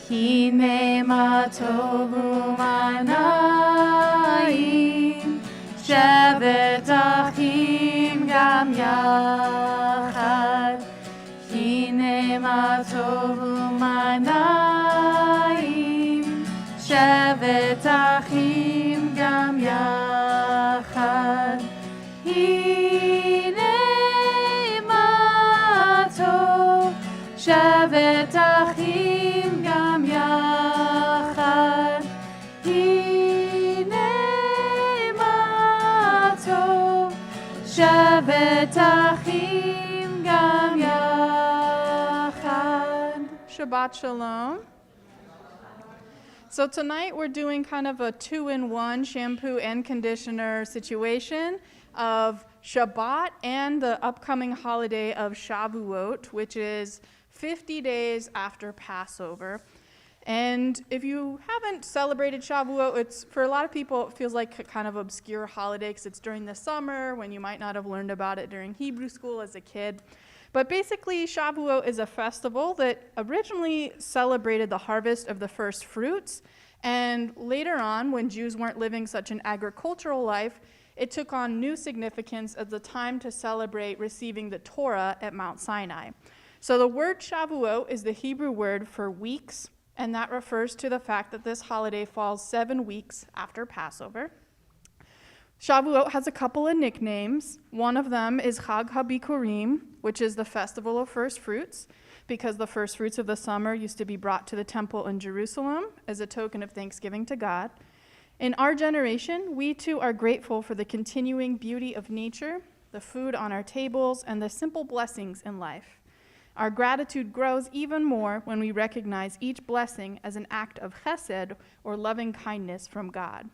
הנה מה טוב ומה נעים, שבת אחים גם יחד. הנה מה טוב ומה נעים, שבת אחים גם יחד. הנה מה טוב, שבת אחים גם יחד. הנה מה טוב, שבת אחים גם יחד. Shabbat Shalom. So tonight we're doing kind of a 2-in-1 shampoo and conditioner situation of Shabbat and the upcoming holiday of Shavuot, which is 50 days after Passover. And if you haven't celebrated Shavuot, it's for a lot of people it feels like a kind of obscure holiday because it's during the summer when you might not have learned about it during Hebrew school as a kid. But basically, Shavuot is a festival that originally celebrated the harvest of the first fruits, and later on, when Jews weren't living such an agricultural life, it took on new significance as the time to celebrate receiving the Torah at Mount Sinai. So the word Shavuot is the Hebrew word for weeks, and that refers to the fact that this holiday falls 7 weeks after Passover. Shavuot has a couple of nicknames. One of them is Chag HaBikurim, which is the festival of first fruits, because the first fruits of the summer used to be brought to the temple in Jerusalem as a token of thanksgiving to God. In our generation, we too are grateful for the continuing beauty of nature, the food on our tables, and the simple blessings in life. Our gratitude grows even more when we recognize each blessing as an act of chesed, or loving kindness from God.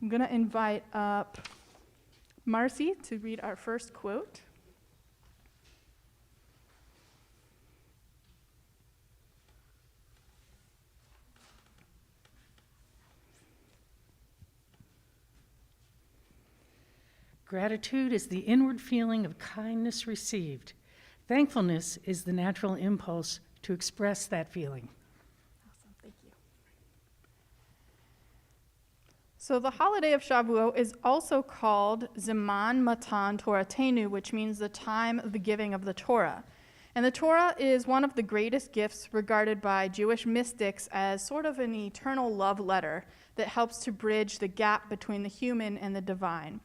I'm going to invite up Marcy to read our first quote. Gratitude is the inward feeling of kindness received. Thankfulness is the natural impulse to express that feeling. Awesome, thank you. So the holiday of Shavuot is also called Ziman Matan Toratenu, which means the time of the giving of the Torah. And the Torah is one of the greatest gifts regarded by Jewish mystics as sort of an eternal love letter that helps to bridge the gap between the human and the divine.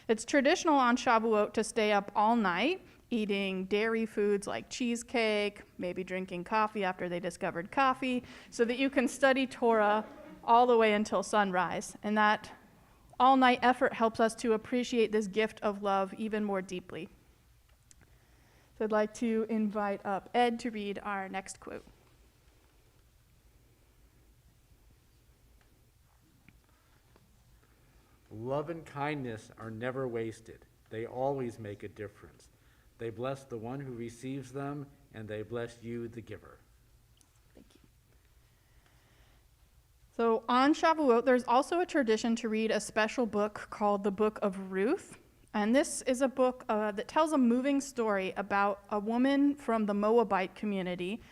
It's traditional on Shavuot to stay up all night, eating dairy foods like cheesecake, maybe drinking coffee after they discovered coffee, so that you can study Torah all the way until sunrise. And that all-night effort helps us to appreciate this gift of love even more deeply. So I'd like to invite up Ed to read our next quote. Love and kindness are never wasted. They always make a difference. They bless the one who receives them, and they bless you, the giver. Thank you. So on Shavuot, there's also a tradition to read a special book called the Book of Ruth. And this is a book that tells a moving story about a woman from the Moabite community,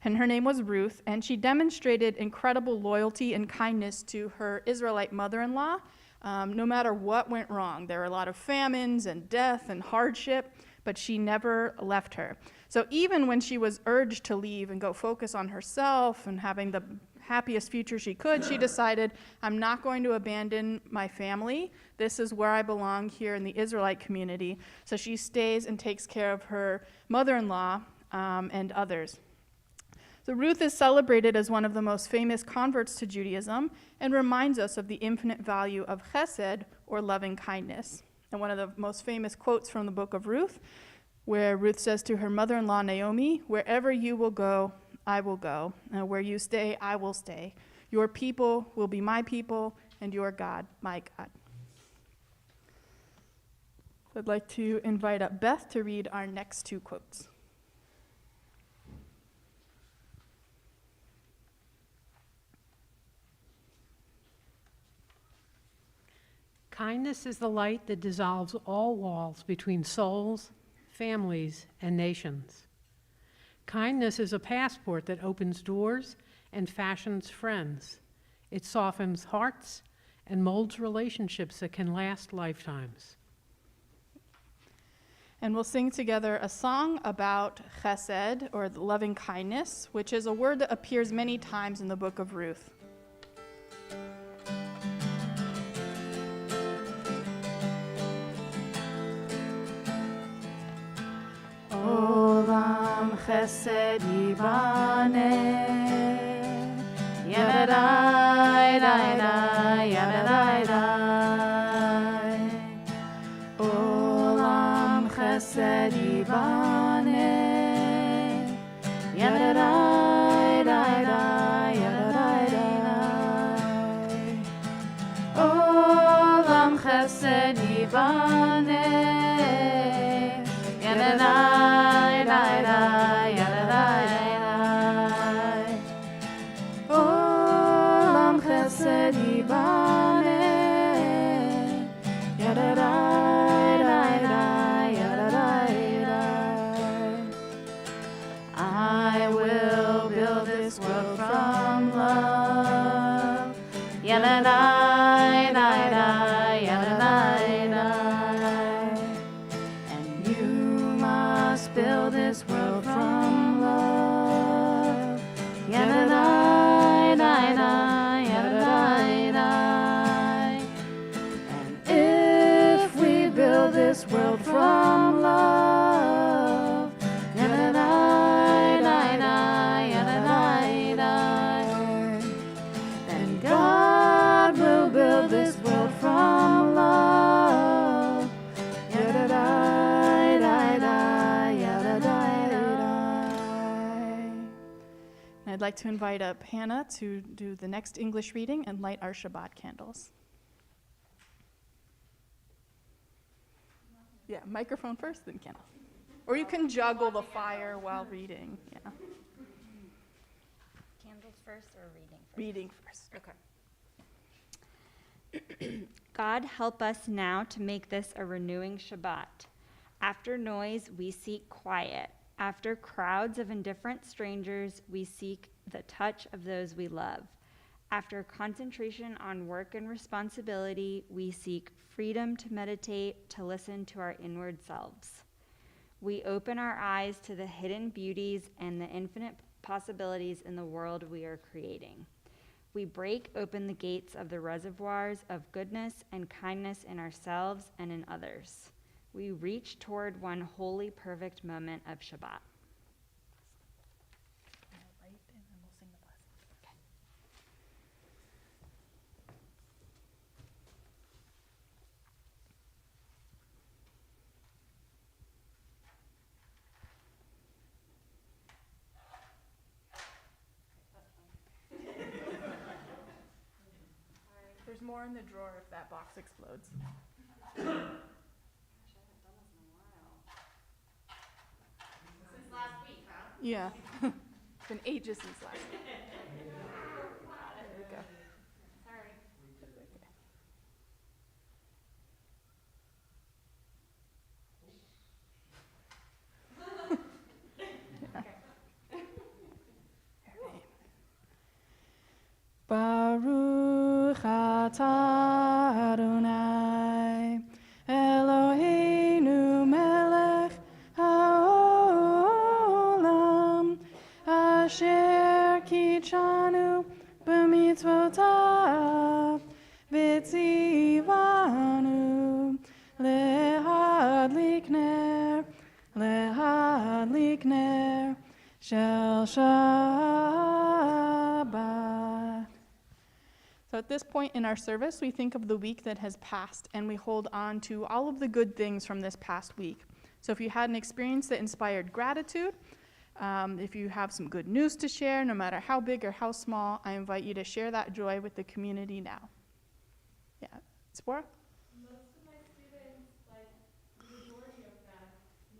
and her name was Ruth, and she demonstrated incredible loyalty and kindness to her Israelite mother-in-law, no matter what went wrong. There were a lot of famines and death and hardship, but she never left her. So even when she was urged to leave and go focus on herself and having the happiest future she could, she decided, I'm not going to abandon my family. This is where I belong here in the Israelite community. So she stays and takes care of her mother-in-law and others. So Ruth is celebrated as one of the most famous converts to Judaism and reminds us of the infinite value of chesed, or loving kindness. And one of the most famous quotes from the book of Ruth, where Ruth says to her mother-in-law Naomi, "Wherever you will go, I will go. And where you stay, I will stay. Your people will be my people, and your God, my God." So I'd like to invite up Beth to read our next two quotes. Kindness is the light that dissolves all walls between souls, families, and nations. Kindness is a passport that opens doors and fashions friends. It softens hearts and molds relationships that can last lifetimes. And we'll sing together a song about chesed, or loving kindness, which is a word that appears many times in the book of Ruth. Olam chesed yibaneh, yadadai, dai, yadadai, dai. Olam chesed yibaneh, yadadai, dai, dai, yadadai, dai. Olam chesed yibaneh, yadadai, dai, dai, yadadai, dai. Olam chesed yibaneh, yadadai, dai, dai, yadadai, dai. I will build this world from love, yadadai, dai, dai, yadadai, dai. And you must build this world from love, yadadai, dai, dai, yadadai, dai. And if we build this world from love, yadadai, dai, dai, yadadai, dai, then God will build this world from love, yadadai, dai, dai, yadadai, dai. And I'd like to invite up Hannah to do the next English reading and light our Shabbat candles. Yeah, microphone first, then candle. Or you can juggle the fire while reading. Yeah, Candles first or reading first? reading first. Okay. God, help us now to make this a renewing Shabbat. After noise, we seek quiet. After crowds of indifferent strangers, we seek the touch of those we love. After concentration on work and responsibility, we seek freedom to meditate, to listen to our inward selves. We open our eyes to the hidden beauties and the infinite possibilities in the world we are creating. We break open the gates of the reservoirs of goodness and kindness in ourselves and in others. We reach toward one holy, perfect moment of Shabbat. There's more in the drawer if that box explodes. Since last week, huh? Yeah. It's been ages since last week. There we go. Sorry. Baruch atah Adonai Eloheinu melech haolam asher kitshanu b'mitzvotav v'tzivanu lehadlik ner shel Shabbat. So at this point in our service, we think of the week that has passed, and we hold on to all of the good things from this past week. So if you had an experience that inspired gratitude, if you have some good news to share, no matter how big or how small, I invite you to share that joy with the community now. Yeah, Spora? Most of my students, like the majority of them,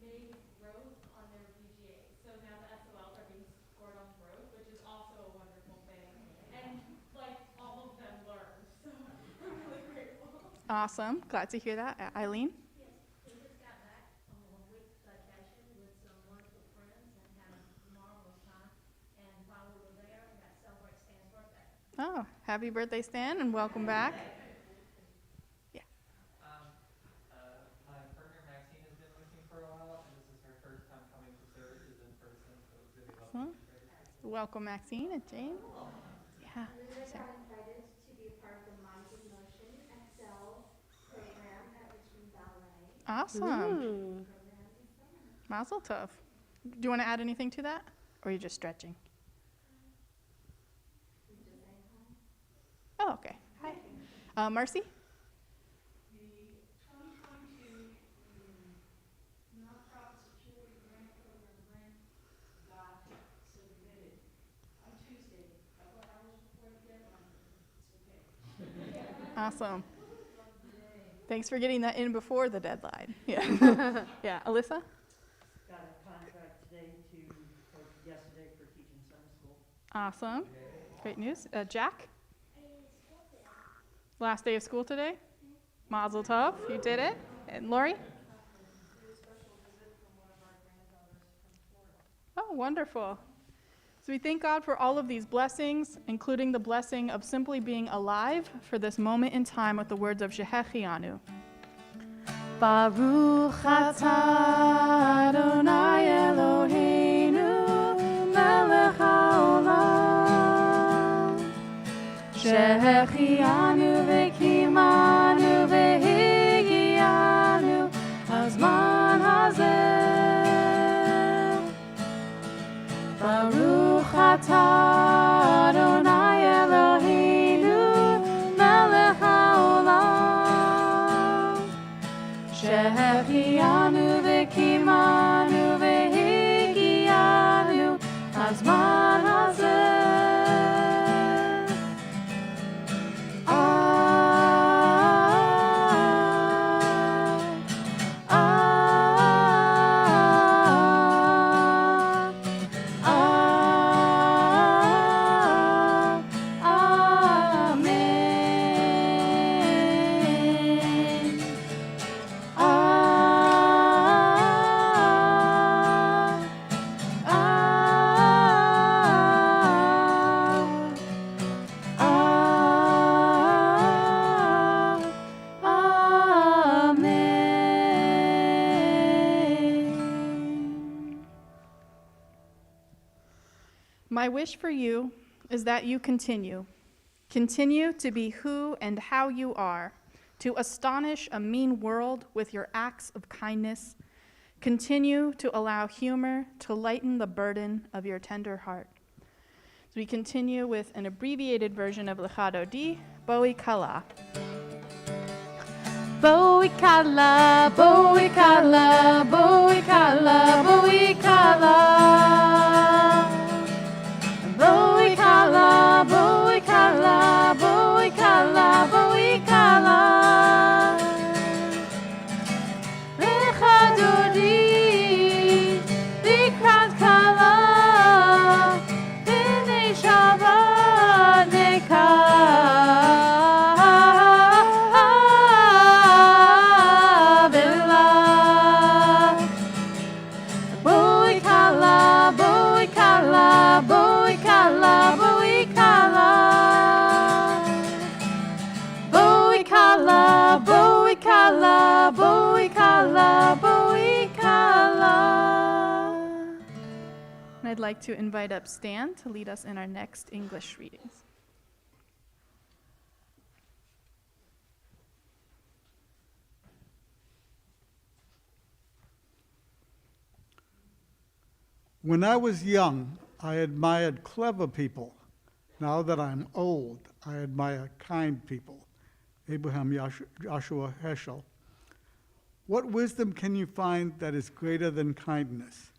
made growth on their VGA. So now the SOLs are being scored on growth, which is also a wonderful thing. And like all of them learned, so I'm really grateful. Awesome. Glad to hear that. Eileen? Yes, we just got back on a week vacation with some wonderful friends and had a marvelous time. And while we were there, we got celebrated Happy birthday, Stan, and welcome back. Yeah. My partner Maxine has been with me for a while, and this is her first time coming to services in person, so it's really lovely. Welcome, Maxine and Jane. Yeah. We got invited to be part of the Minds in Motion Excel program at Richmond Ballet. Awesome. Mazel tov. Do you want to add anything to that? Or are you just stretching? Oh, okay. Hi. Marcy? The 2022 nonprofit security grant program grant got submitted on Tuesday, a couple hours before the deadline. It's okay. Awesome. Thanks for getting that in before the deadline. Yeah. Yeah. Alyssa? Got a contract today or yesterday for teaching summer school. Awesome. Great news. Jack? Last day of school today? Mazel tov. You did it. And Lori? Oh, wonderful. So we thank God for all of these blessings, including the blessing of simply being alive for this moment in time with the words of Shehechianu. Baruch atah Adonai Eloheinu melech haolam Shehechianu v'kimanu v'higianu hazman hazeh Baruch atah Adonai Eloheinu melech haolam Shehechianu v'kimanu v'higianu hazman hazeh My wish for you is that you continue to be who and how you are, to astonish a mean world with your acts of kindness. Continue to allow humor to lighten the burden of your tender heart. So we continue with an abbreviated version of Lechado D, Boi Kala. Boi Kala, Boi Kala, Boi Kala, Boi Kala. Boi Kala, Boi Kala, Boi Kala, Boi Kala. Lechado Di, Likrat Kala, B'nei Shabbat Nekavela. Boi Kala, Boi Kala, Boi Kala, Boi Kala. Boi Kala, Boi Kala, Boi Kala, Boi Kala. And I'd like to invite up Stan to lead us in our next English readings. When I was young, I admired clever people. Now that I'm old, I admire kind people. Abraham Joshua Heschel. What wisdom can you find that is greater than kindness?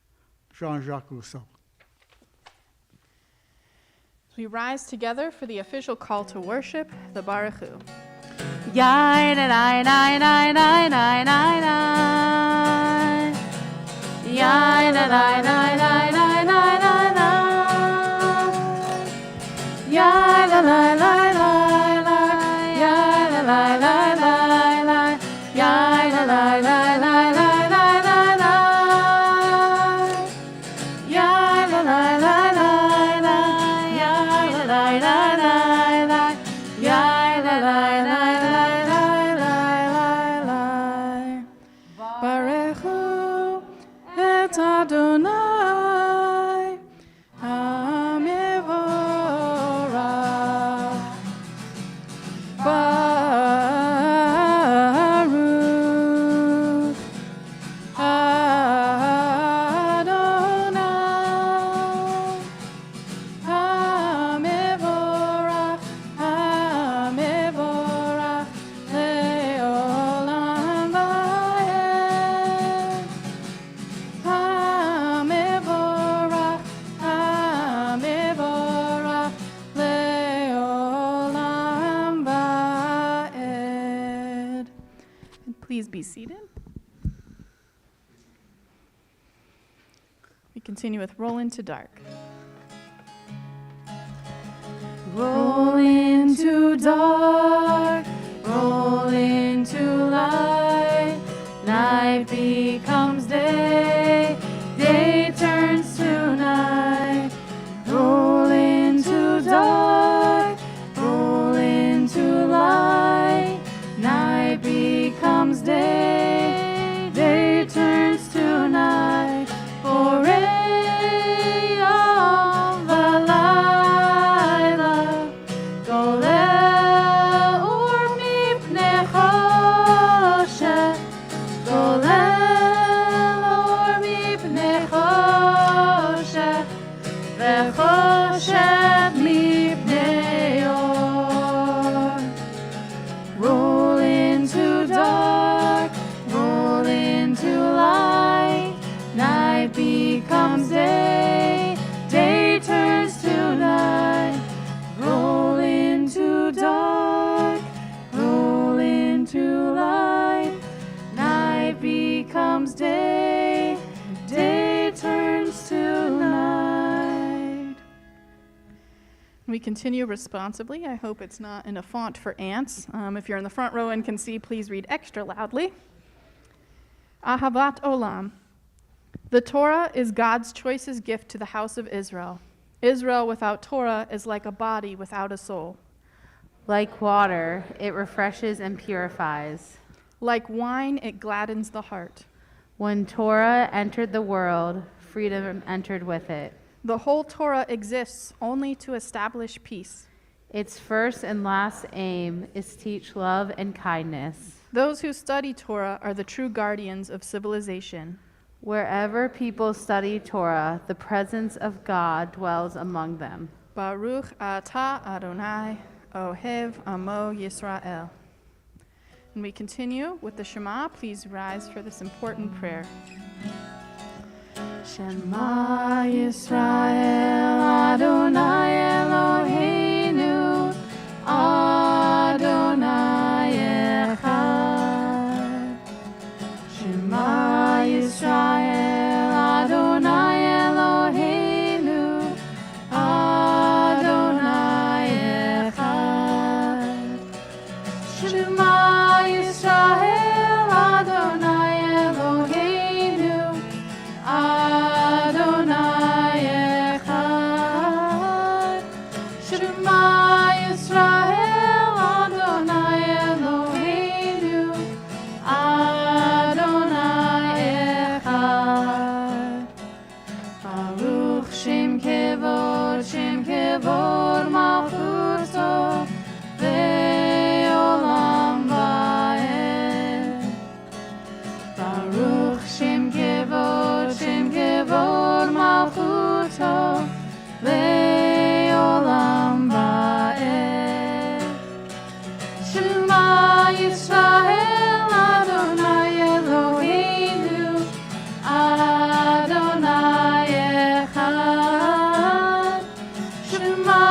Jean-Jacques Rousseau. We rise together for the official call to worship, the Baruch Hu. et Adonai Hamevorach. Baruch Adonai Hamevorach, Hamevorach leolam va'ed. Hamevorach, Hamevorach leolam va'ed. And please be seated. We continue with Roll into Dark. Roll into dark, roll into light. Night becomes day, day turns to night. Roll into dark, roll into light. Night becomes day, day turns to night. Orei al v'layla, golel ur mipnei choshech, golel ur mipnei choshech, v'choshech mipnei or. Roll into dark, roll into light. Night becomes day, day turns to night. Roll into dark, roll into light. Night becomes day, day turns to night. We continue responsibly. I hope it's not in a font for ants. If you're in the front row and can see, please read extra loudly. Ahavat Olam. The Torah is God's choicest gift to the house of Israel. Israel without Torah is like a body without a soul. Like water, it refreshes and purifies. Like wine, it gladdens the heart. When Torah entered the world, freedom entered with it. The whole Torah exists only to establish peace. Its first and last aim is to teach love and kindness. Those who study Torah are the true guardians of civilization. Wherever people study Torah, the presence of God dwells among them. Baruch atah Adonai ohev amo Yisrael. And we continue with the Shema. Please rise for this important prayer. Shema Yisrael Adonai Eloheinu Adonai Echad. Shema Yisrael Adonai Eloheinu Adonai Echad. Shema Yisrael Adonai Eloheinu Adonai Echad. Shema Yisrael Adonai Eloheinu Adonai Echad. Baruch Shem Kevod Malchuto Ve'olam Va'ed. Baruch Shem Kevod Malchuto Ve'olam Va'ed. Shema Yisrael Adonai Eloheinu Adonai Echad. Shema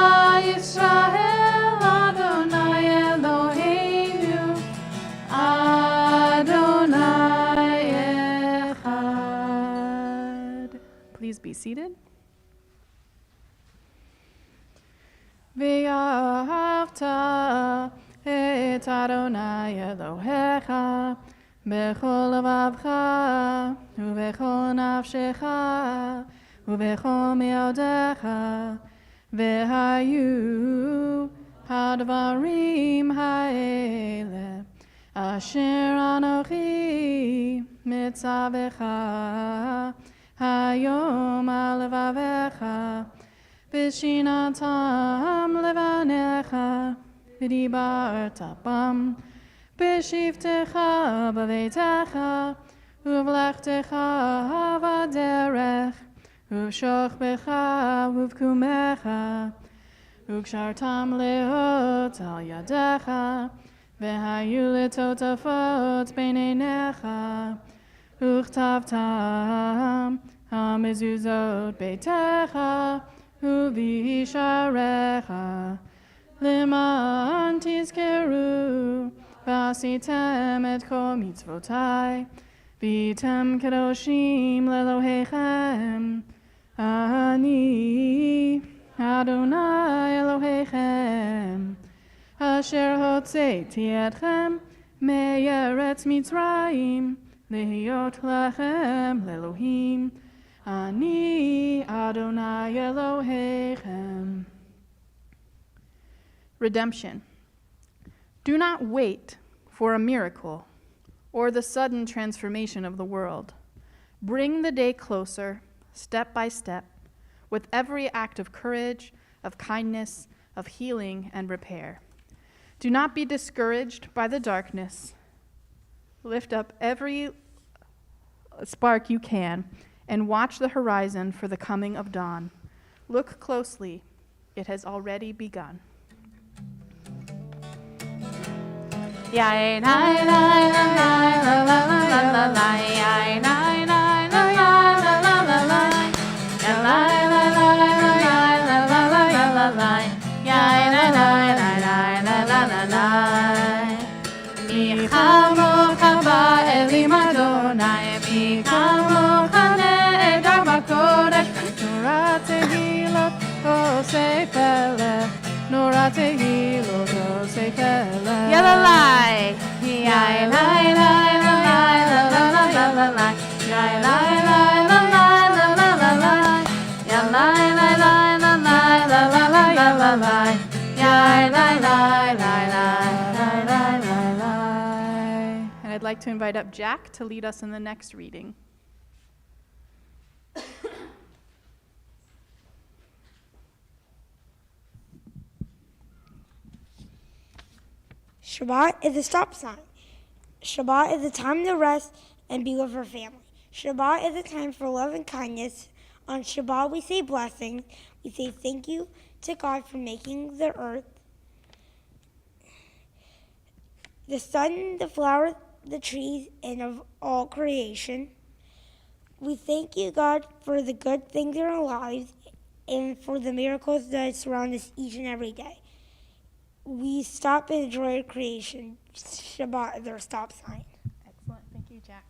Yisrael Adonai Eloheinu Adonai Echad. Please be seated. Ve'ahavta et Adonai Elohecha bechol levavcha uvechol nafshecha uvechol meodecha vehayu hadvarim haele asher anochi mitzavecha hayom alevavecha, v'shinatam levanecha, v'dibarta bam, b'shivtecha b'veitecha, uv'lechtecha v'derech, uv'shochbecha uv'kumecha, ug'shartam leot al yadecha, v'hayu letotafot b'neinecha, uchtavtam hamezuzot beitecha, u'visharecha, leman tizkeru, v'asitem et kol mitzvotai, v'tem kadoshim lelohechem, ani Adonai Elohechem, asher hotzeiti etchem me'eretz Mitzrayim, lehiot lachem le'Elohim, ani Adonai Elohechem. Redemption. Do not wait for a miracle or the sudden transformation of the world. Bring the day closer, step by step, with every act of courage, of kindness, of healing and repair. Do not be discouraged by the darkness. Lift up every spark you can and watch the horizon for the coming of dawn. Look closely, it has already begun. Yalalai, yalalai, yalalai, And I'd like to invite up Jack to lead us in the next reading. Shabbat is a stop sign. Shabbat is a time to rest and be with our family. Shabbat is a time for love and kindness. On Shabbat, we say blessings. We say thank you to God for making the earth, the sun, the flowers, the trees, and of all creation. We thank you, God, for the good things in our lives and for the miracles that surround us each and every day. We stop and enjoy creation. Shabbat is our stop sign. Excellent. Thank you, Jack.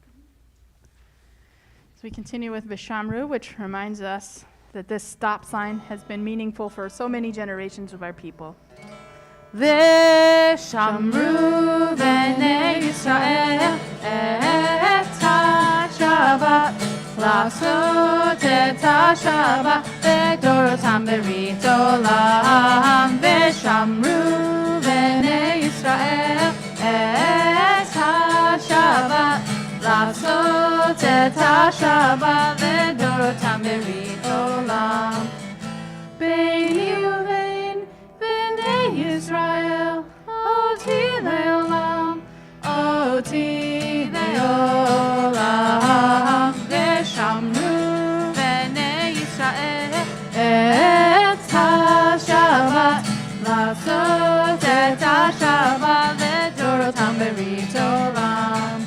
So we continue with Vishamru, which reminds us that this stop sign has been meaningful for so many generations of our people. Vishamru b'nei Yisrael et ha-Shabbat, לעשות את השבת לדורותם ברית עולם, ושמרו בני ישראל את השבת, לעשות את השבת לדורותם ברית עולם. ביני ובין בני ישראל אותי לעולם, אותי לעולם, ושמרו בני ישראל את השבת, לעשות את השבת לדורותם ברית עולם.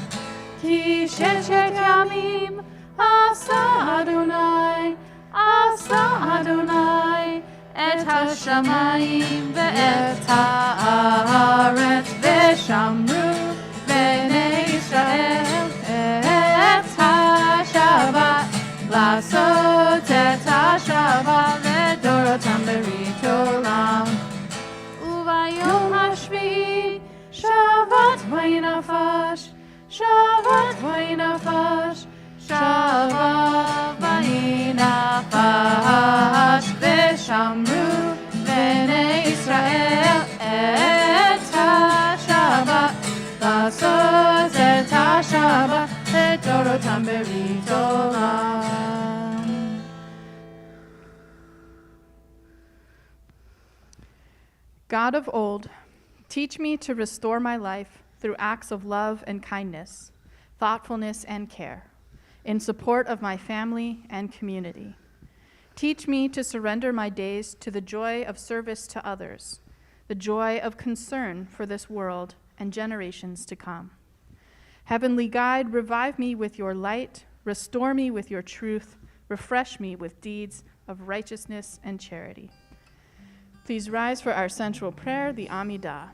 כי ששת ימים עשה אדוני, עשה אדוני את השמיים ואת הארץ, ושמרו בני ישראל את השבת, לעשות את השבת לדורותם ברית עולם. וביום השביעי שבת ויהי נפש, שבת ויהי נפש, שבת ויהי נפש, ושמרו בני ישראל את השבת, God of old, teach me to restore my life through acts of love and kindness, thoughtfulness and care, in support of my family and community. Teach me to surrender my days to the joy of service to others, the joy of concern for this world and generations to come. Heavenly Guide, revive me with your light, restore me with your truth, refresh me with deeds of righteousness and charity. Please rise for our central prayer, the Amidah.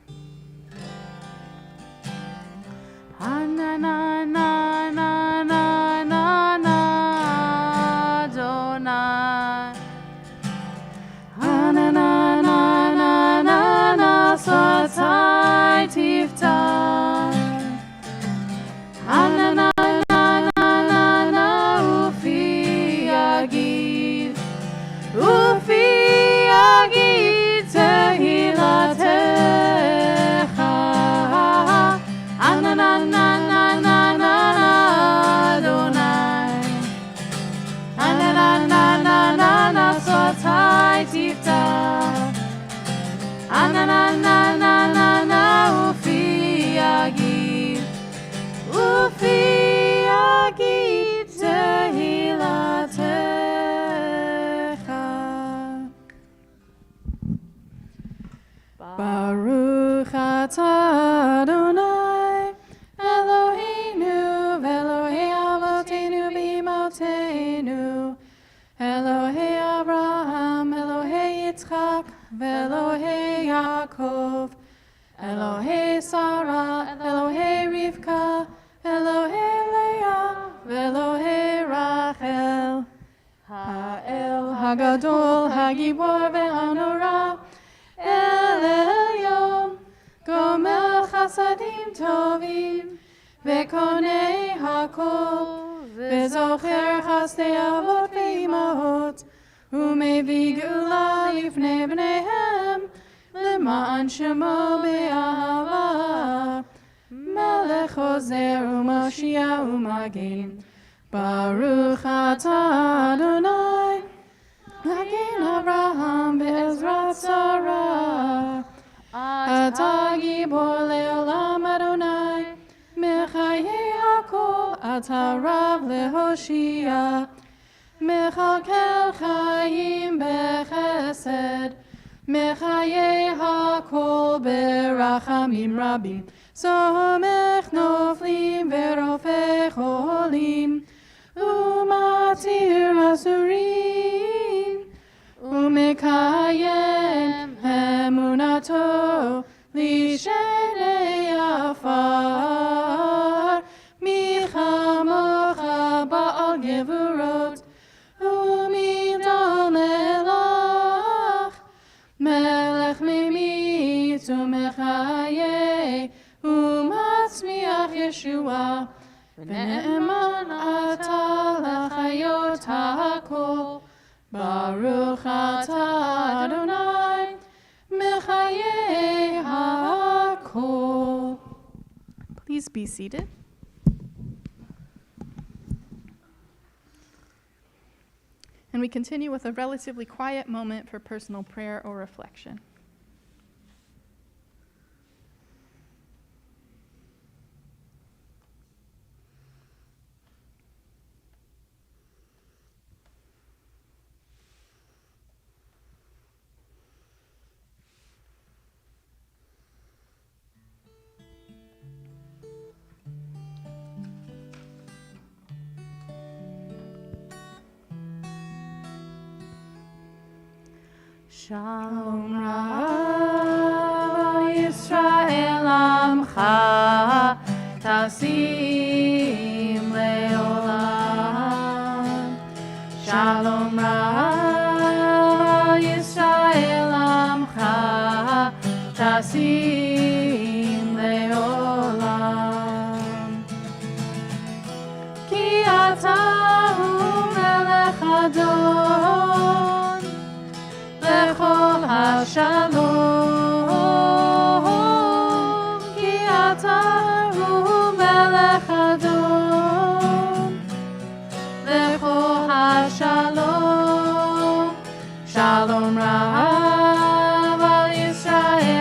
Baruch atah Adonai, Eloheinu v'Elohei avotenu b'imotenu, Elohei Abraham, Elohei Yitzchak, v'Elohei Yaakov, Elohei Sarah, Elohei Rivka, Elohei Leah, v'Elohei Rachel, Ha'el Hagadol, Hagibor ve'Hanora, El Elyon, Gomel Chasadim Tovim, Vekonei Hakol, Vezocher Chasdei Avot Ve'imahot, Umevi Gula Lifnei Bneihem, L'ma'an Shemo Be'ahava, Melech Ozer U'Moshiach U'Magen, Baruch atah Adonai, Magen Abraham be'ezrat Sarah, Atah Gibor le'olam Adonai, Mechayei hakol, Atah Rav le'hoshia, Mechalkel chayim bechesed, Mechayei hakol berachamim rabim, Somech noflim ve'rofech olim, Umatir asurim, Umekayem emunato, Lishenei afar, Michamocha ba'al gevurot, Umidol melach, Melech memit umechayeh, Umatzmiach Yeshua, V'ne'eman atah lachayot ha'kol, Baruch atah Adonai, Mechayei ha'kol. Please be seated. And we continue with a relatively quiet moment for personal prayer or reflection. Shalom Rav Yisrael Amcha Tasim Leolam. Shalom Rav Yisrael Amcha Tasim Leolam. Ki atah hu melech Adon Lechol HaShalom, Ki atah hu melech Adon Lechol HaShalom. Shalom Rav al Yisrael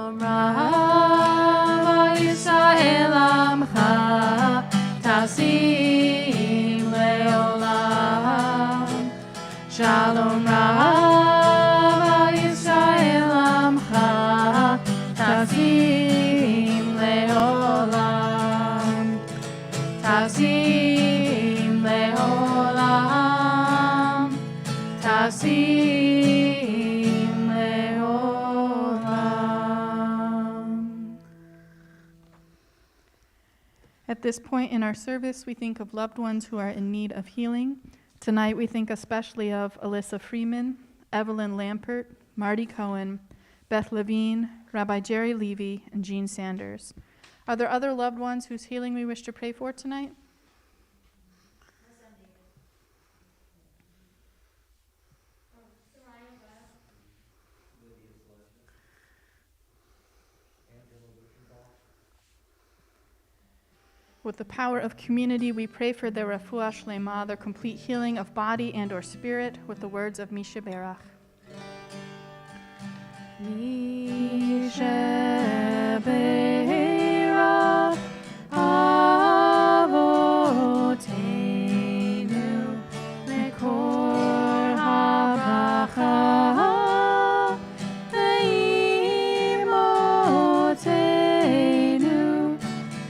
Shalom Rav Yisrael Amcha Tasim Leolam. Shalom Rav Yisrael Amcha Tasim Leolam. Tasim Leolam. Tasim Leolam. At this point in our service, we think of loved ones who are in need of healing. Tonight, we think especially of Alyssa Freeman, Evelyn Lampert, Marty Cohen, Beth Levine, Rabbi Jerry Levy, and Jean Sanders. Are there other loved ones whose healing we wish to pray for tonight? With the power of community, we pray for their refuah shlema, their complete healing of body and or spirit, with the words of Misha Berach. Misha Berach Avoteinu Mekor HaBracha Ve'imotenu.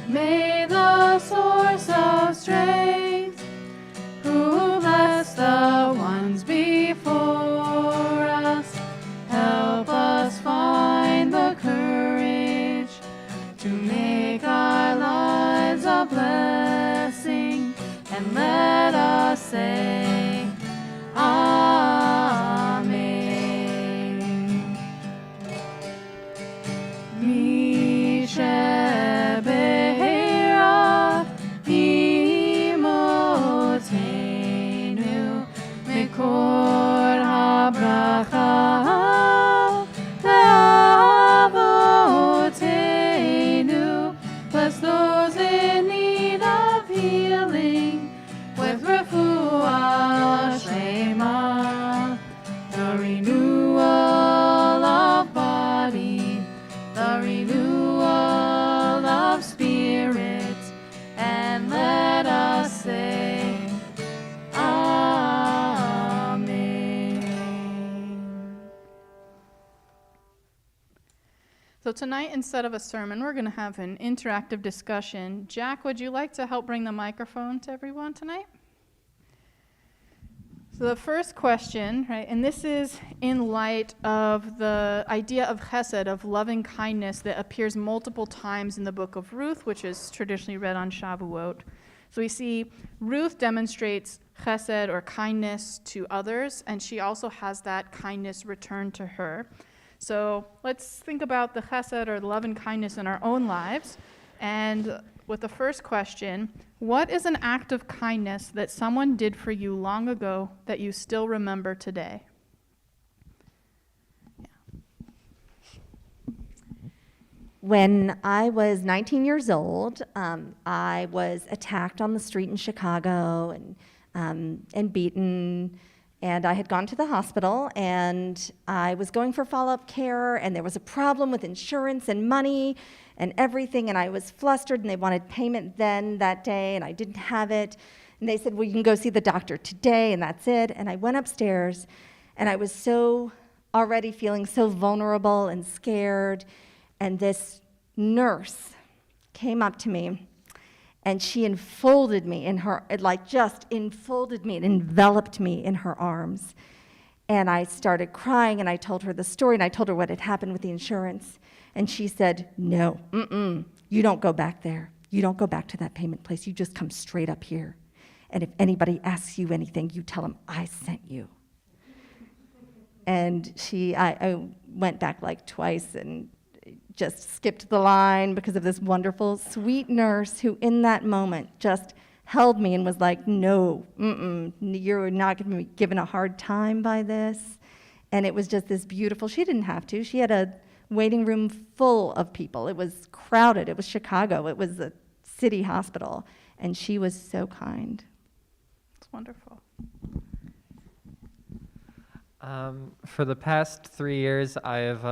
May the source of strength, who bless the ones before us, help us find the courage to make our lives a blessing, and let us say, Amen. Mishe Berach Imotenu Mekor HaBracha Ve'avotenu. Bless those in need of healing with refuah shlema, the renewal of body, the renewal of spirit, and let us say, Amen. So tonight, instead of a sermon, we're going to have an interactive discussion. Jack, would you like to help bring the microphone to everyone tonight? So the first question, right, and this is in light of the idea of chesed, of loving kindness, that appears multiple times in the book of Ruth, which is traditionally read on Shavuot. So we see Ruth demonstrates chesed, or kindness, to others, and she also has that kindness returned to her. So let's think about the chesed, or the love and kindness, in our own lives. And with the first question, what is an act of kindness that someone did for you long ago that you still remember today? When I was 19 years old, I was attacked on the street in Chicago and beaten. And I had gone to the hospital, and I was going for follow-up care, and there was a problem with insurance and money and everything, and I was flustered, and they wanted payment then that day, and I didn't have it. And they said, well, you can go see the doctor today, and that's it. And I went upstairs, and I was already feeling so vulnerable and scared, and this nurse came up to me, and she enfolded me in her, just enfolded me and enveloped me in her arms. And I started crying, and I told her the story, and I told her what had happened with the insurance. And she said, no, you don't go back there. You don't go back to that payment place. You just come straight up here. And if anybody asks you anything, you tell them I sent you. And I went back like twice and just skipped the line because of this wonderful, sweet nurse who in that moment just held me and was like, no, you're not going to be given a hard time by this. And it was just this beautiful, she didn't have to. She had a waiting room full of people. It was crowded. It was Chicago. It was a city hospital. And she was so kind. It's wonderful. For the past 3 years, I have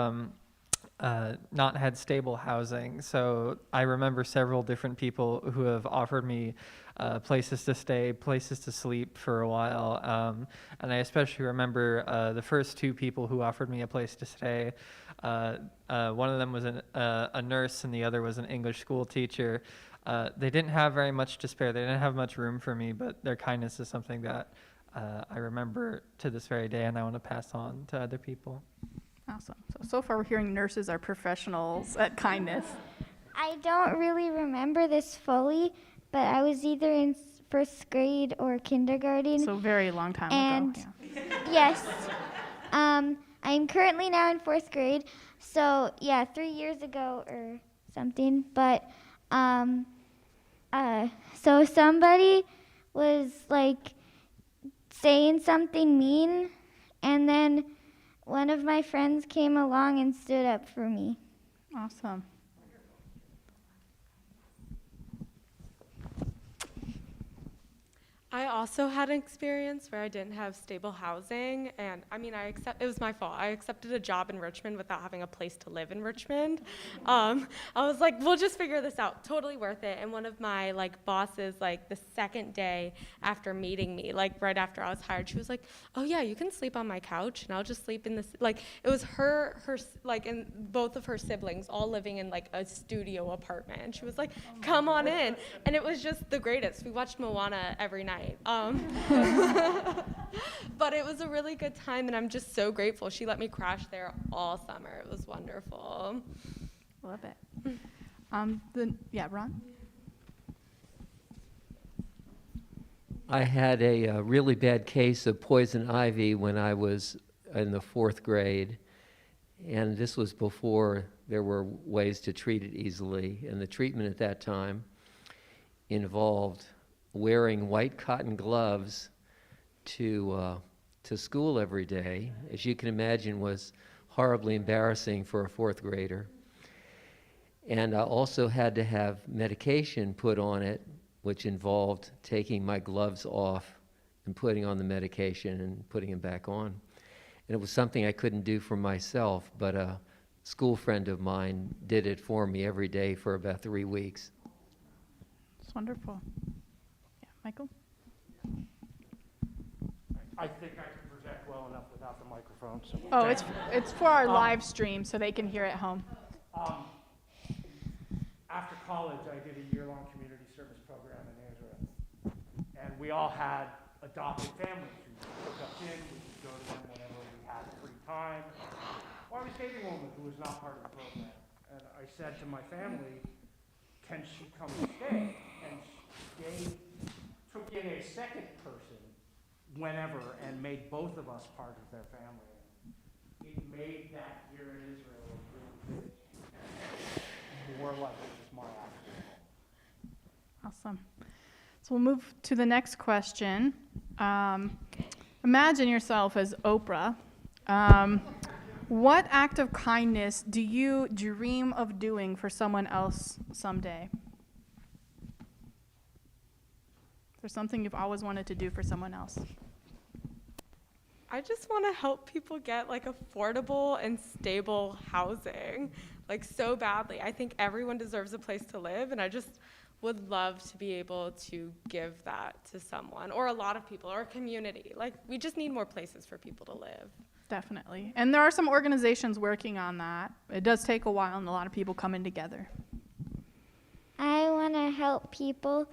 not had stable housing. So I remember several different people who have offered me places to stay, places to sleep for a while. And I especially remember the first two people who offered me a place to stay. One of them was a nurse and the other was an English school teacher. They didn't have very much to spare. They didn't have much room for me, but their kindness is something that I remember to this very day, and I want to pass on to other people. Awesome. So far we're hearing nurses are professionals at kindness. I don't really remember this fully, but I was either in first grade or kindergarten. So very long time and ago. Yeah. Yes. I'm currently now in fourth grade. So yeah, 3 years ago or something. But so somebody was like saying something mean, and then one of my friends came along and stood up for me. Awesome. I also had an experience where I didn't have stable housing, and I mean, it was my fault. I accepted a job in Richmond without having a place to live in Richmond. I was like, we'll just figure this out. Totally worth it. And one of my bosses, the second day after meeting me, right after I was hired, she was like, oh yeah, you can sleep on my couch, and I'll just sleep in this. It was her, and both of her siblings all living in a studio apartment. And she was like, come on in. And it was just the greatest. We watched Moana every night. But it was a really good time, and I'm just so grateful. She let me crash there all summer. It was wonderful. Love it. Ron? I had a really bad case of poison ivy when I was in the 4th grade, and this was before there were ways to treat it easily, and the treatment at that time involved wearing white cotton gloves to school every day, as you can imagine, was horribly embarrassing for a 4th grader. And I also had to have medication put on it, which involved taking my gloves off and putting on the medication and putting them back on. And it was something I couldn't do for myself, but a school friend of mine did it for me every day for about 3 weeks. It's wonderful. Michael? I think I can project well enough without the microphone. So oh, it's for our live stream, so they can hear at home. After college, I did a year-long community service program in Israel. And we all had adopted families who took us in. We could go to them whenever we had free time. Or I was dating a woman who was not part of the program. And I said to my family, can she come and stay? And they took in a second person whenever and made both of us part of their family. It made that year in Israel really more like it was my actual. Awesome. So we'll move to the next question. Imagine yourself as Oprah. What act of kindness do you dream of doing for someone else someday? Or something you've always wanted to do for someone else? I just want to help people get affordable and stable housing, so badly. I think everyone deserves a place to live, and I just would love to be able to give that to someone, or a lot of people, or a community. We just need more places for people to live. Definitely. And there are some organizations working on that. It does take a while and a lot of people coming together. I want to help people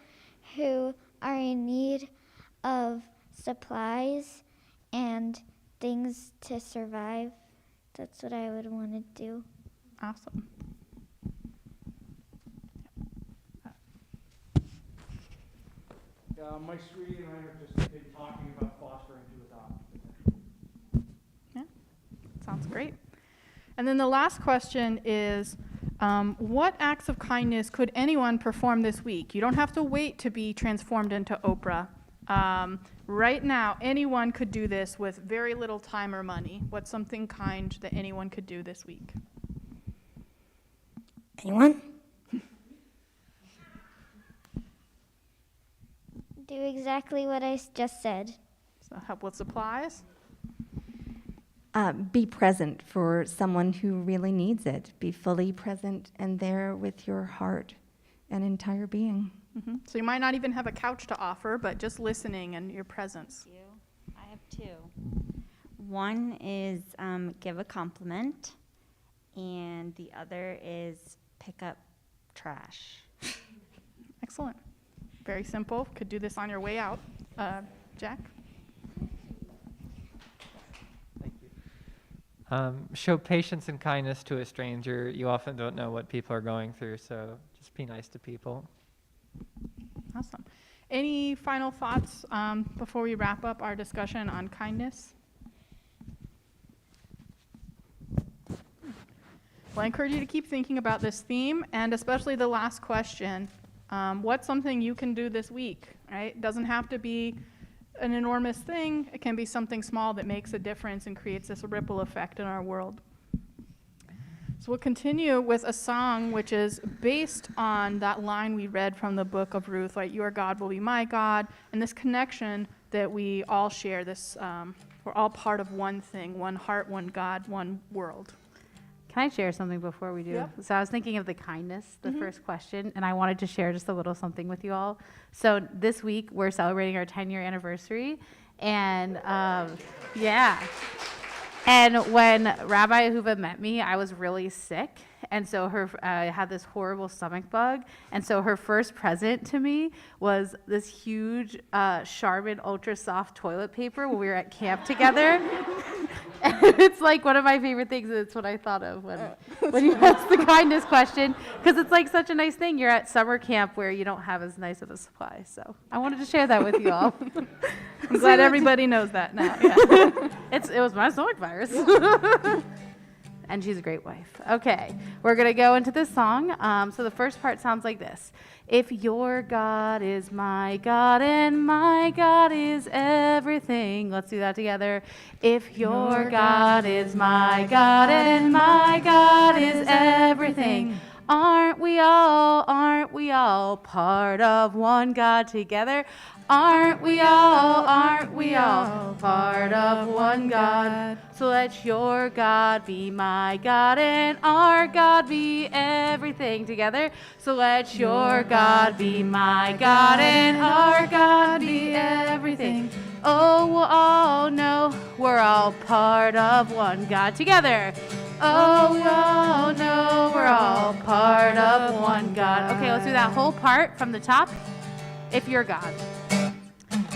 who are in need of supplies and things to survive. That's what I would want to do. Awesome. My sweetie and I have just been talking about fostering to adopt. Yeah, sounds great. And then the last question is, what acts of kindness could anyone perform this week? You don't have to wait to be transformed into Oprah. Right now, anyone could do this with very little time or money. What's something kind that anyone could do this week? Anyone? Do exactly what I just said. So help with supplies? Be present for someone who really needs it. Be fully present and there with your heart and entire being. So you might not even have a couch to offer, but just listening and your presence. I have two. One is give a compliment, and the other is pick up trash. Excellent. Very simple. Could do this on your way out. Jack? Show patience and kindness to a stranger. You often don't know what people are going through, so just be nice to people. Awesome. Any final thoughts before we wrap up our discussion on kindness? Well, I encourage you to keep thinking about this theme, and especially the last question. What's something you can do this week, right? It doesn't have to be an enormous thing. It can be something small that makes a difference and creates this ripple effect in our world. So we'll continue with a song which is based on that line we read from the book of Ruth, like, your God will be my God, and this connection that we all share, this, we're all part of one thing, one heart, one God, one world. Can I share something before we do? Yep. So I was thinking of the kindness, the first question, and I wanted to share just a little something with you all. So this week, we're celebrating our 10-year anniversary, and yeah. And when Rabbi Ahuva met me, I was really sick, and so I had this horrible stomach bug, and so her first present to me was this huge Charmin Ultra Soft toilet paper when we were at camp together. And it's like one of my favorite things, and it's what I thought of when you asked the kindness question, because it's like such a nice thing. You're at summer camp where you don't have as nice of a supply, so I wanted to share that with you all. I'm glad everybody knows that now. Yeah. It was my stomach virus. And she's a great wife. Okay, we're going to go into this song. So the first part sounds like this. If your God is my God and my God is everything. Let's do that together. If your God is my God and my God is everything. Aren't we all part of one God together? Aren't we all part of one God? So let your God be my God and our God be everything together. So let your God be my God and our God be everything. Oh, we'll all know we're all part of one God together. Oh, we all know we're all part of one God. Okay, let's do that whole part from the top. If your God.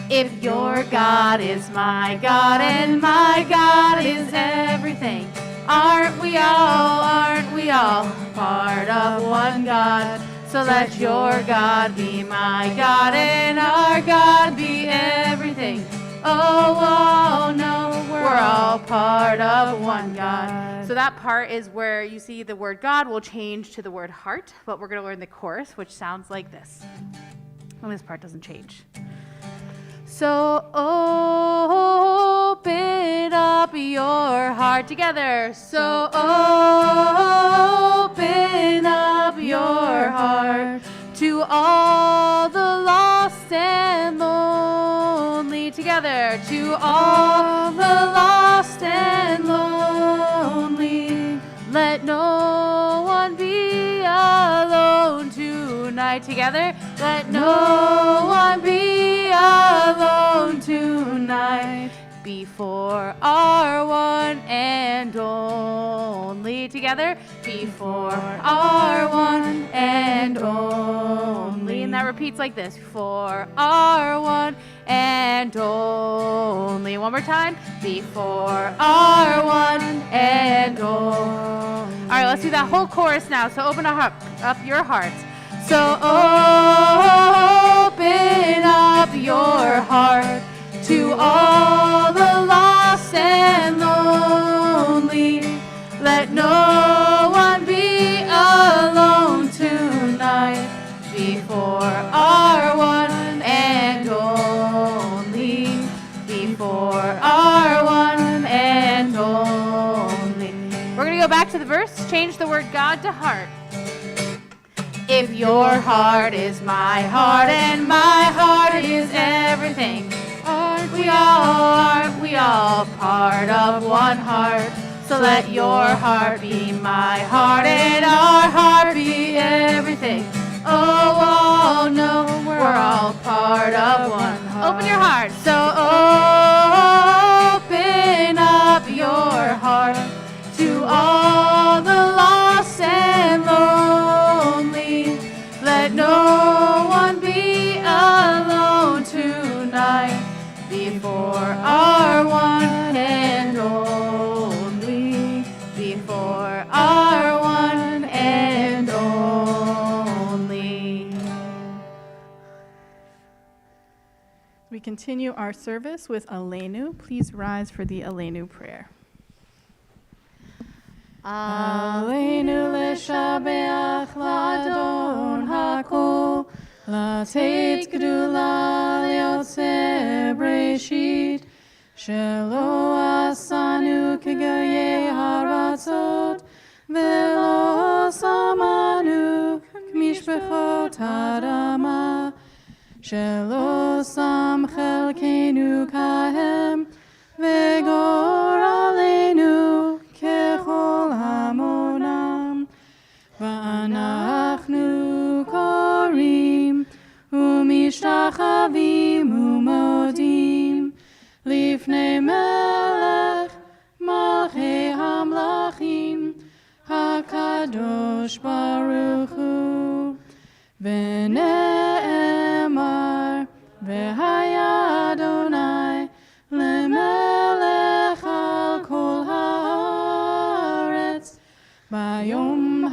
If your God is my God and my God is everything, aren't we all part of one God? So let your God be my God and our God be everything. Oh, no, we're all part of one God. So that part is where you see the word God will change to the word heart, but we're going to learn the chorus, which sounds like this. And this part doesn't change. So open up your heart together. So open up your heart to all the lost and lonely together. To all the lost and lonely. Let no one be alone tonight together. Let no one be alone tonight before our one and only together. Before our one and only. And that repeats like this. For our one and only. One more time. Before our one and only. All right, let's do that whole chorus now. So open up your hearts. So open up your heart to all the lost and lonely. Let no one be alone tonight before our one and only. Before our one and only. We're going to go back to the verse, change the word God to heart. If your heart is my heart and my heart is everything, aren't we we all part of one heart. So let your heart be my heart and our heart be everything. Oh, no, we're all part of one heart. Open your heart. So open up your heart to all the lost and lonely. Let no one be alone tonight before our one and only. Before our one and only. We continue our service with Aleinu. Please rise for the Aleinu prayer. Aleinu leshabeach la'adon hakol, לתת גדולה ליוצא בראשית, שלא עשנו כגויי הארצות, ולא שמנו כמשפחות האדמה, שלא שם חלקנו כהם, וגורלנו ככל המונם. ואנחנו קוראים ומשתחווים ומודים לפני מלך מלכי המלכים הקדוש ברוך הוא. ונאמר והיה אדוני למלך על כל הארץ ביום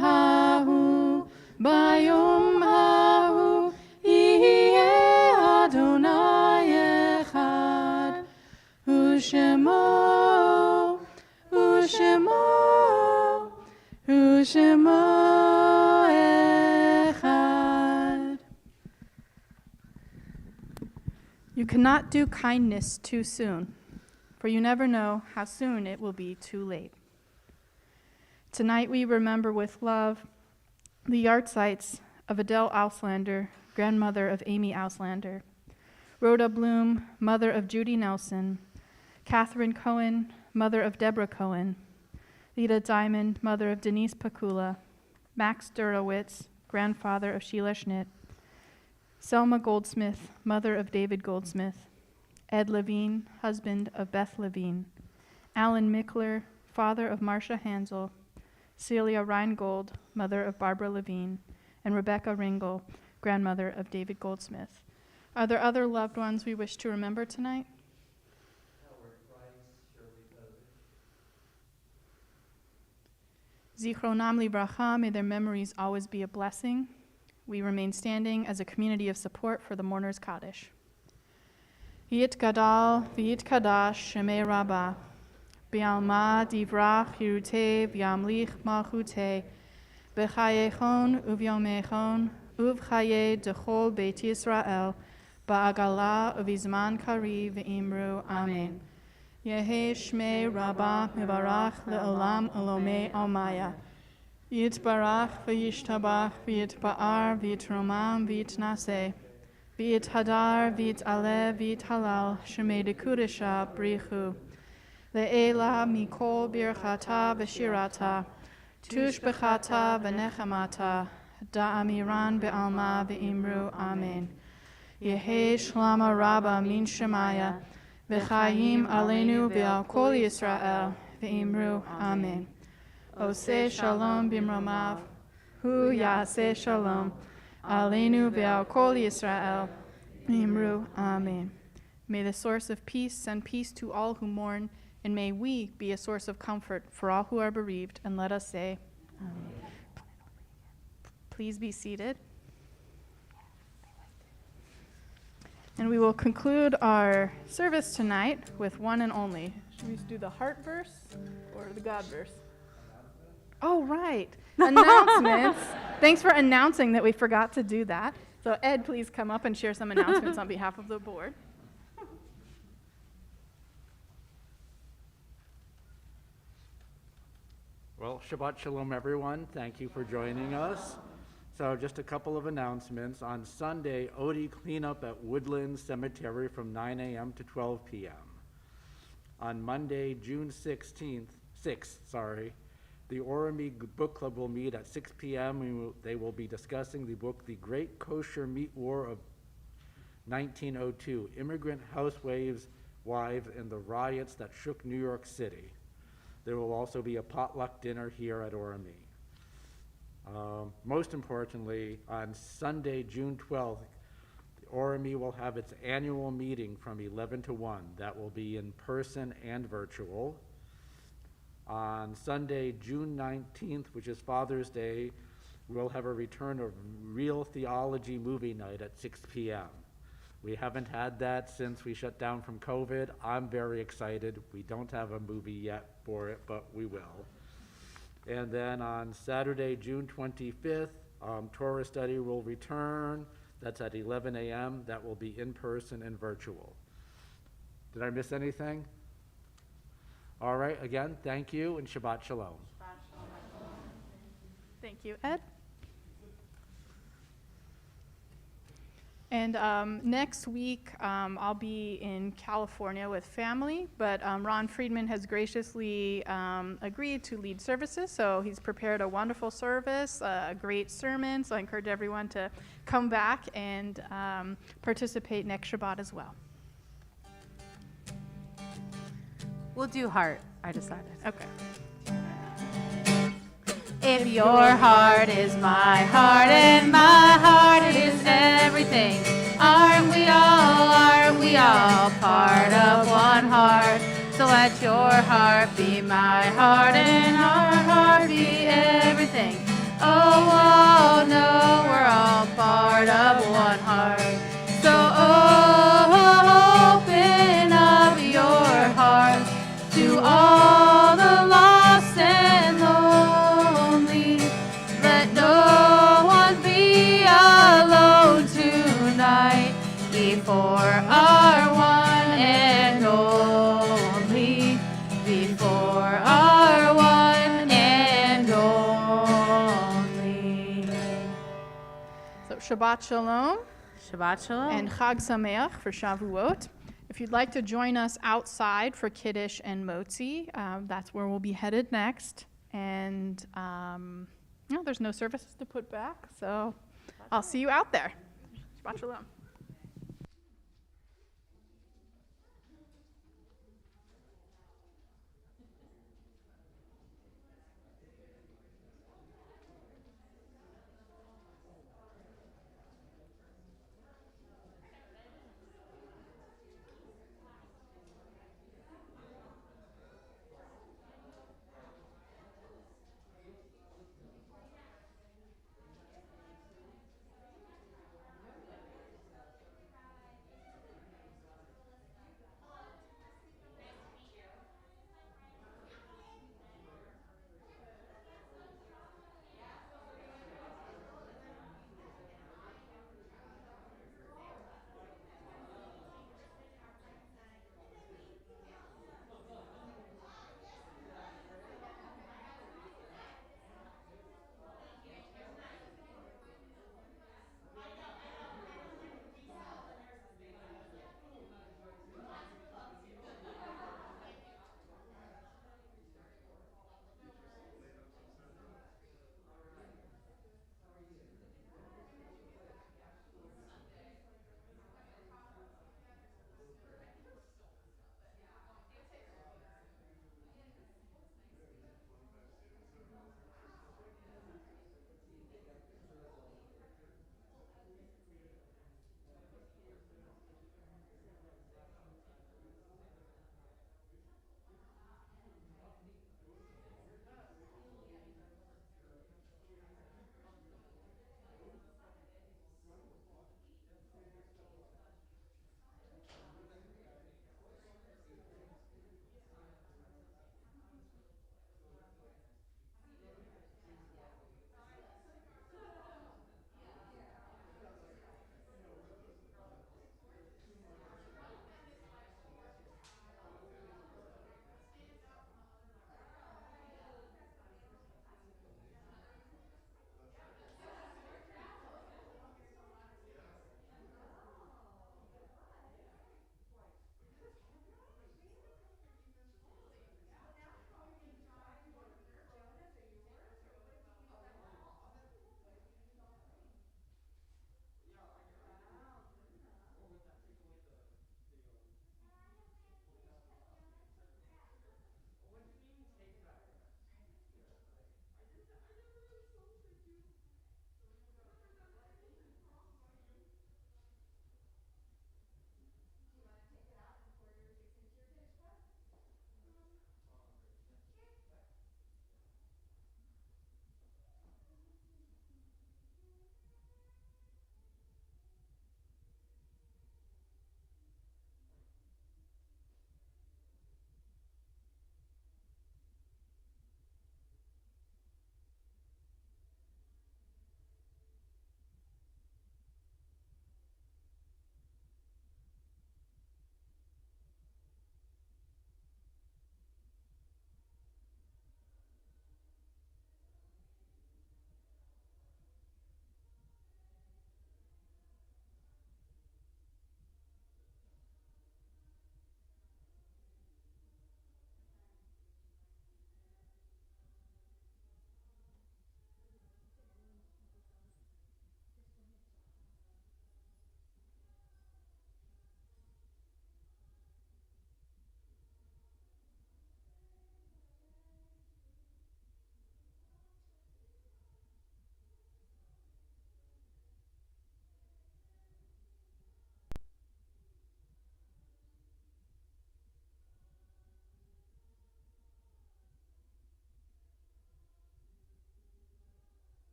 ההוא יהיה אדוני אחד ושמו אחד. You cannot do kindness too soon, for you never know how soon it will be too late. Tonight we remember with love the yahrzeit of Adele Auslander, grandmother of Amy Auslander, Rhoda Bloom, mother of Judy Nelson, Catherine Cohen, mother of Deborah Cohen, Lita Diamond, mother of Denise Pakula, Max Durowitz, grandfather of Sheila Schnitt, Selma Goldsmith, mother of David Goldsmith, Ed Levine, husband of Beth Levine, Alan Mickler, father of Marcia Hansel, Celia Reingold, mother of Barbara Levine, and Rebecca Ringel, grandmother of David Goldsmith. Are there other loved ones we wish to remember tonight? Zichronam Libracha, may their memories always be a blessing. We remain standing as a community of support for the Mourners Kaddish. Yit Gadal, V'yit Kadash, Shemei Rabbah, B'alma Divrach Hirute, B'yamlich Malchute, B'chayechon Uvyomechon, Uvchaye Dechol Beit Yisrael, Ba'agala Uvizman Kari V'imru, Amen. Yehe Shmei Rabbah Mevarach Le'olam Elomei Almaya. Yitbarach v'yishtabach v'yitba'ar v'yitromam v'yitnaseh v'yithadar v'yit'aleh v'yithalal shemei dekudesha brichu le'ela mikol birchata v'shirata tushbechata v'nechamata da'amiran be'alma v'imru amen. Yehe shlama rabba min shemaya v'chayim aleinu v'al kol Yisrael v'imru amen. Oseh shalom bimromav, hu yaseh shalom, aleinu ve'al kol Yisrael, imru, amen. May the source of peace send peace to all who mourn, and may we be a source of comfort for all who are bereaved, and let us say, amen. Please be seated. And we will conclude our service tonight with one and only. Should we do the heart verse or the God verse? Oh, right. Announcements. Thanks for announcing that we forgot to do that. So Ed, please come up and share some announcements on behalf of the board. Well, Shabbat Shalom, everyone. Thank you for joining us. So just a couple of announcements. On Sunday, Odie cleanup at Woodland Cemetery from 9 a.m. to 12 p.m. On Monday, June 6th, the Oremy Book Club will meet at 6 p.m. They will be discussing the book, The Great Kosher Meat War of 1902, Immigrant Housewives, Wives, and the Riots That Shook New York City. There will also be a potluck dinner here at Oremy. Most importantly, on Sunday, June 12th, Oremy will have its annual meeting from 11 to 1. That will be in person and virtual. On Sunday, June 19th, which is Father's Day, we'll have a return of Real Theology movie night at 6 p.m. We haven't had that since we shut down from COVID. I'm very excited. We don't have a movie yet for it, but we will. And then on Saturday, June 25th, Torah study will return. That's at 11 a.m. That will be in person and virtual. Did I miss anything? All right, again, thank you, and Shabbat Shalom. Thank you, Ed. And next week, I'll be in California with family, but Ron Friedman has graciously agreed to lead services, so he's prepared a wonderful service, a great sermon, so I encourage everyone to come back and participate next Shabbat as well. We'll do heart, I decided. Okay. If your heart is my heart and my heart is everything, aren't we all part of one heart? So let your heart be my heart and our heart be everything. Oh, no, we're all part of one heart. So open up your heart to all the lost and lonely. Let no one be alone tonight before our one and only. Before our one and only. So Shabbat Shalom. Shabbat Shalom. And Chag Sameach for Shavuot. If you'd like to join us outside for Kiddush and Motzi, that's where we'll be headed next. And there's no services to put back, so I'll see you out there. Shabbat Shalom.